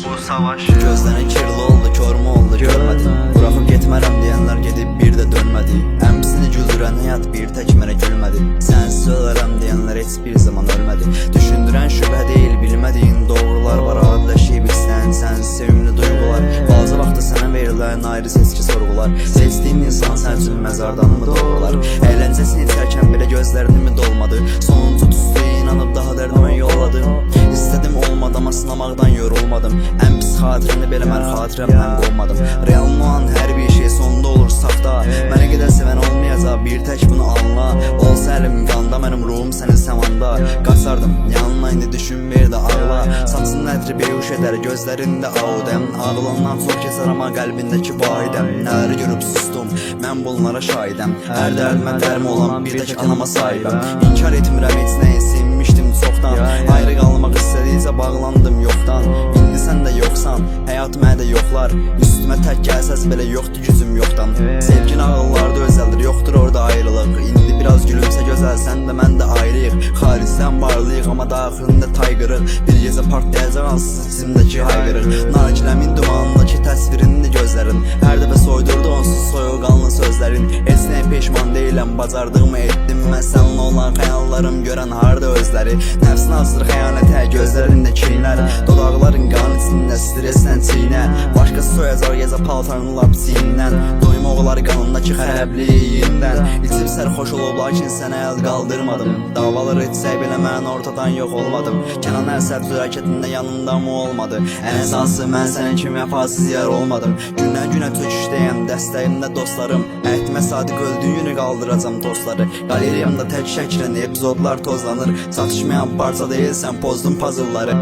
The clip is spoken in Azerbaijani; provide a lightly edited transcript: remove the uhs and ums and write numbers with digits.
Bu savaş gözlərin kirli oldu, körmü oldu, görmədim. Buraxıb getmərəm deyənlər gedib bir də dönmədi. Ən pisini güldürən həyat bir tək mənə gülmədi. Sənsiz ölərəm deyənlər heç bir zaman ölmədi. Düşündürən şübhə deyil, bilmədiyin doğrular var. Adiləşib istəyən sənsiz sevimli duyğular. Balaca vaxtı sənə verilən ayrı seçki sorğular. Seçdiyin insan sən üçün məzardanmı doğrular? Əyləncəsini içərkən belə gözlərini mi dolmadı? Sonuncu tüstüyə inanıb daha dərdimə yolladım. İstədim olmadı amma sınamaqdan yorulmadım. Ən pis xatirəni belə mən xatirəmdən qovmadım. Realın olan hər bir şey sonunda olur saxta. Mənə qədər sevən olmayacaq, bir tək bunu anla. Olsa əlim qanda, mənim ruhum sənin səmanda. Qaçardım yanına, indi düşün bir də ağla. Saçının ətri behuş edər, gözlərində ağudəm. Ağlandan çox keçər amma qəlbindəki vahidəm. Nələri görüb sustum, mən bunlara şahidəm. Hər dərdimə dərmi olan bir tək anama sahibəm. İnkar etmirəm heç nəyi, sevmişdim çoxdan. Ayrı qalmaq istədiyicə bağlandım yoxdan. İndi sən də yoxsan, həyat mənə də yoxlar. Üstümə tək gəlsəz belə yoxdur gücüm yoxdan. Sevgin ağıllarda özəldir, yoxdur orada ayrılıq. İndi biraz gülümsə gözəl, sən də mən də ayrıyıq. Xaricdən varlıyıq amma daxilində tayqırıq. Bir gecə partlayacaq ansız içimdəki hayqırıq. Nagiləmin dumanındakı təsvirindir gözlərin. Hər dəfə soydurdu onsuz soyuqanlı sözlərin. Heç nəyə peşman deyiləm, bacardığımı etdim. Mən səninlə olan xəyallarım görən harda özləri. Nəfsin azdır xəyanətə, gözlərində kinlər. Dodaqların qan içində streslə çiynə. Başqası soyacaq gecə paltarını lap çiynindən. Doyma oğlar qanındakı xərəbliyindən. İçib sərxoş olub lakin sənə əl qaldırmadım. Davaları etsək belə mən ortadan yox olmadım. Kənan əsəb hərəkətində yanımda mı olmadı? Ən əsası mən sənin kimi vəfasız yar olmadım. Gündən günə töküşdəyəm, dəstəyimdə dostlarım. Əhtimə sadiq öldüyün günü qaldıracam tostları. Qaleriyamda tək şəkilən epizodlar tozlanır. Çatışmayan parça deyilsən, pozdum puzzle'ları.